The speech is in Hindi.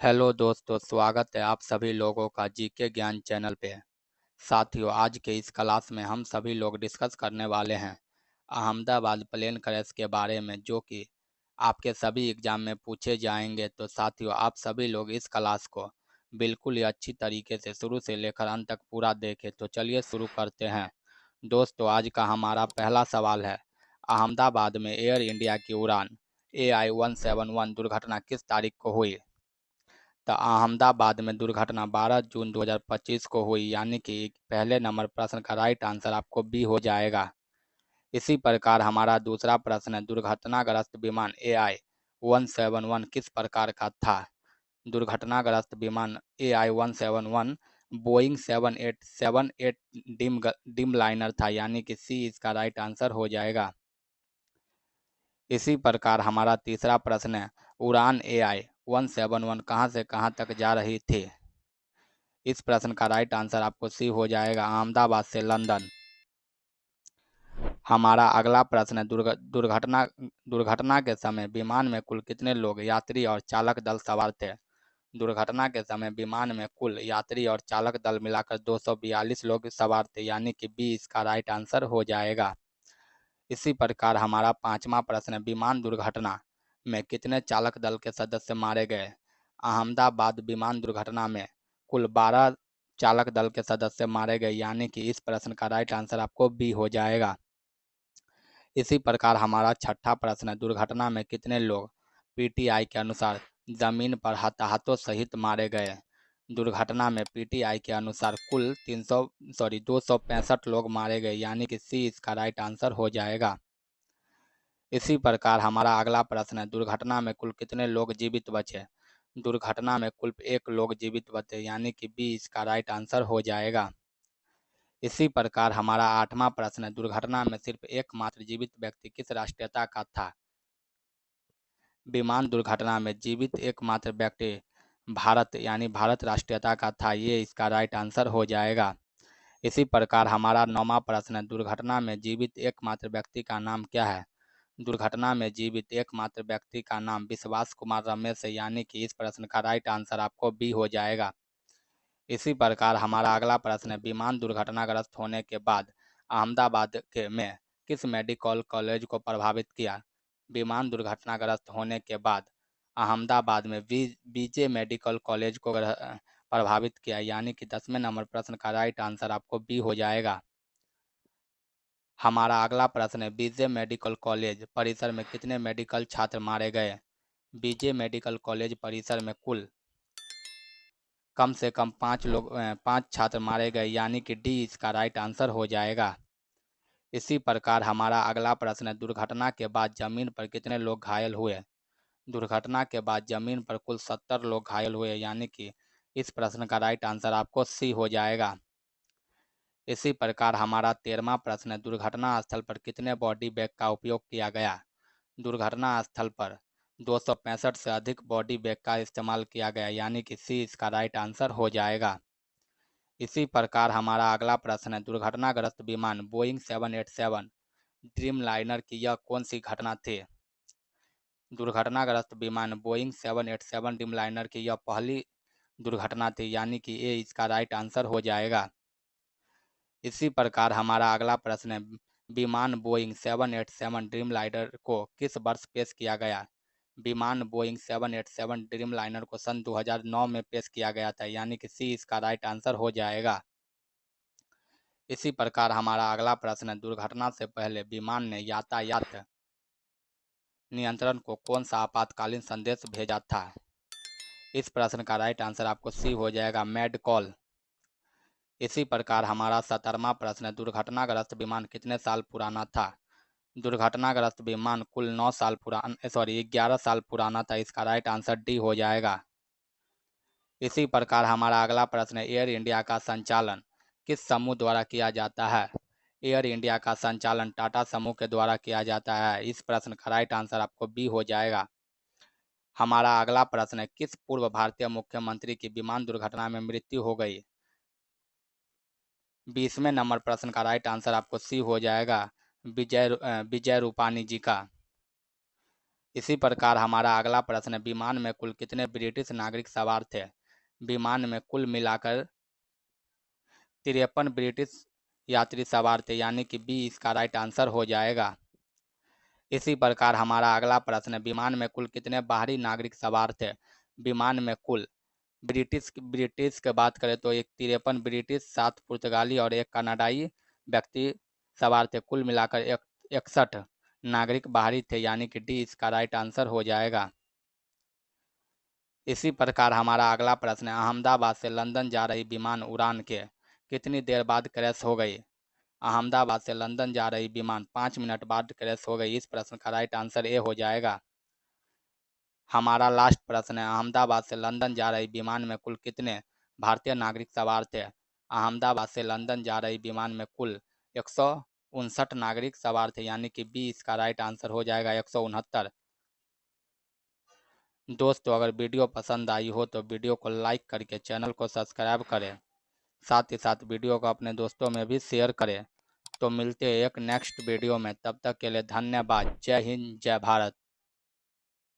हेलो दोस्तों, स्वागत है आप सभी लोगों का जीके ज्ञान चैनल पे। साथियों, आज के इस क्लास में हम सभी लोग डिस्कस करने वाले हैं अहमदाबाद प्लेन क्रैश के बारे में, जो कि आपके सभी एग्जाम में पूछे जाएंगे। तो साथियों, आप सभी लोग इस क्लास को बिल्कुल ही अच्छी तरीके से शुरू से लेकर अंत तक पूरा देखें। तो चलिए शुरू करते हैं। दोस्तों, आज का हमारा पहला सवाल है, अहमदाबाद में एयर इंडिया की उड़ान AI-171 दुर्घटना किस तारीख को हुई? तो अहमदाबाद में दुर्घटना 12 जून 2025 को हुई, यानी कि पहले नंबर प्रश्न का राइट आंसर आपको बी हो जाएगा। इसी प्रकार हमारा दूसरा प्रश्न है, दुर्घटनाग्रस्त विमान AI-171 किस प्रकार का था? दुर्घटनाग्रस्त विमान AI-171 बोइंग 7878 डिम लाइनर था, यानी कि सी इसका राइट आंसर हो जाएगा। इसी प्रकार हमारा तीसरा प्रश्न है, उड़ान AI-171 कहाँ से कहाँ तक जा रही थी? इस प्रश्न का राइट आंसर आपको सी हो जाएगा, अहमदाबाद से लंदन। हमारा अगला प्रश्न है, दुर्घटना के समय विमान में कुल कितने लोग, यात्री और चालक दल सवार थे? दुर्घटना के समय विमान में कुल यात्री और चालक दल मिलाकर 242 लोग सवार थे, यानी कि बी इसका राइट आंसर हो जाएगा। इसी प्रकार हमारा पांचवा प्रश्न है, विमान दुर्घटना में कितने चालक दल के सदस्य मारे गए? अहमदाबाद विमान दुर्घटना में कुल 12 चालक दल के सदस्य मारे गए, यानी कि इस प्रश्न का राइट आंसर आपको बी हो जाएगा। इसी प्रकार हमारा छठा प्रश्न है, दुर्घटना में कितने लोग पीटीआई के अनुसार जमीन पर हताहतों सहित मारे गए? दुर्घटना में पीटीआई के अनुसार कुल 265 लोग मारे गए, यानी कि सी इसका राइट आंसर हो जाएगा। इसी प्रकार हमारा अगला प्रश्न है, दुर्घटना में कुल कितने लोग जीवित बचे? दुर्घटना में कुल एक लोग जीवित बचे, यानी कि बी इसका राइट आंसर हो जाएगा। इसी प्रकार हमारा आठवां प्रश्न है, दुर्घटना में सिर्फ एकमात्र जीवित व्यक्ति किस राष्ट्रीयता का था? विमान दुर्घटना में जीवित एकमात्र व्यक्ति भारत यानी भारत राष्ट्रीयता का था, ये इसका राइट आंसर हो जाएगा। इसी प्रकार हमारा नौवां प्रश्न है, दुर्घटना में जीवित एकमात्र व्यक्ति का नाम क्या है? दुर्घटना में जीवित एकमात्र व्यक्ति का नाम विश्वास कुमार रमेश है, यानी कि इस प्रश्न का राइट आंसर आपको बी हो जाएगा। इसी प्रकार हमारा अगला प्रश्न है, विमान दुर्घटनाग्रस्त होने के बाद अहमदाबाद के में किस मेडिकल कॉलेज को प्रभावित किया? विमान दुर्घटनाग्रस्त होने के बाद अहमदाबाद में बीजे मेडिकल कॉलेज को प्रभावित किया, यानी कि 10वें नंबर प्रश्न का राइट आंसर आपको बी हो जाएगा। हमारा अगला प्रश्न है, बीजे मेडिकल कॉलेज परिसर में कितने मेडिकल छात्र मारे गए? बीजे मेडिकल कॉलेज परिसर में कुल कम से कम 5 छात्र मारे गए, यानी कि डी इसका राइट आंसर हो जाएगा। इसी प्रकार हमारा अगला प्रश्न है, दुर्घटना के बाद जमीन पर कितने लोग घायल हुए? दुर्घटना के बाद जमीन पर कुल 70 लोग घायल हुए, यानी कि इस प्रश्न का राइट आंसर आपको सी हो जाएगा। इसी प्रकार हमारा 13वां प्रश्न है, दुर्घटना स्थल पर कितने बॉडी बैग का उपयोग किया गया? दुर्घटना स्थल पर 265 से अधिक बॉडी बैग का इस्तेमाल किया गया, यानी कि सी इसका राइट आंसर हो जाएगा। इसी प्रकार हमारा अगला प्रश्न है, दुर्घटनाग्रस्त विमान बोइंग 787 ड्रीम लाइनर की यह कौन सी घटना थी? दुर्घटनाग्रस्त विमान बोइंग 787 ड्रीम लाइनर की यह पहली दुर्घटना थी, यानी कि ए इसका राइट आंसर हो जाएगा। इसी प्रकार हमारा अगला प्रश्न है, विमान बोइंग 787 ड्रीम लाइनर को किस वर्ष पेश किया गया? विमान बोइंग 787 ड्रीम लाइनर को सन 2009 में पेश किया गया था, यानी कि सी इसका राइट आंसर हो जाएगा। इसी प्रकार हमारा अगला प्रश्न है, दुर्घटना से पहले विमान ने यातायात नियंत्रण को कौन सा आपातकालीन संदेश भेजा था? इस प्रश्न का राइट आंसर आपको सी हो जाएगा, मैड कॉल। इसी प्रकार हमारा 17वां प्रश्न है, दुर्घटनाग्रस्त विमान कितने साल पुराना था? दुर्घटनाग्रस्त विमान कुल 11 साल पुराना था, इसका राइट आंसर डी हो जाएगा। इसी प्रकार हमारा अगला प्रश्न है, एयर इंडिया का संचालन किस समूह द्वारा किया जाता है? एयर इंडिया का संचालन टाटा समूह के द्वारा किया जाता है, इस प्रश्न का राइट आंसर आपको बी हो जाएगा। हमारा अगला प्रश्न है, किस पूर्व भारतीय मुख्यमंत्री की विमान दुर्घटना में मृत्यु हो गई? 20वें नंबर प्रश्न का राइट आंसर आपको सी हो जाएगा, विजय रूपानी जी का। इसी प्रकार हमारा अगला प्रश्न है, विमान में कुल कितने ब्रिटिश नागरिक सवार थे? विमान में कुल मिलाकर 53 ब्रिटिश यात्री सवार थे, यानी कि बी इसका राइट आंसर हो जाएगा। इसी प्रकार हमारा अगला प्रश्न है, विमान में कुल कितने बाहरी नागरिक सवार थे? विमान में कुल ब्रिटिश की बात करें तो 53 ब्रिटिश, 7 पुर्तगाली और 1 कनाडाई व्यक्ति सवार थे। कुल मिलाकर 61 नागरिक बाहरी थे, यानी कि डी इसका राइट आंसर हो जाएगा। इसी प्रकार हमारा अगला प्रश्न है, अहमदाबाद से लंदन जा रही विमान उड़ान के कितनी देर बाद क्रैश हो गई? अहमदाबाद से लंदन जा रही विमान 5 मिनट बाद क्रैश हो गई। इस प्रश्न का राइट आंसर ए हो जाएगा। हमारा लास्ट प्रश्न है, अहमदाबाद से लंदन जा रही विमान में कुल कितने भारतीय नागरिक सवार थे? अहमदाबाद से लंदन जा रही विमान में कुल 159 नागरिक सवार थे, यानी कि बी इसका राइट आंसर हो जाएगा 169। दोस्तों, अगर वीडियो पसंद आई हो तो वीडियो को लाइक करके चैनल को सब्सक्राइब करें, साथ ही साथ वीडियो को अपने दोस्तों में भी शेयर करें। तो मिलते हैं एक नेक्स्ट वीडियो में, तब तक के लिए धन्यवाद। जय हिंद, जय भारत।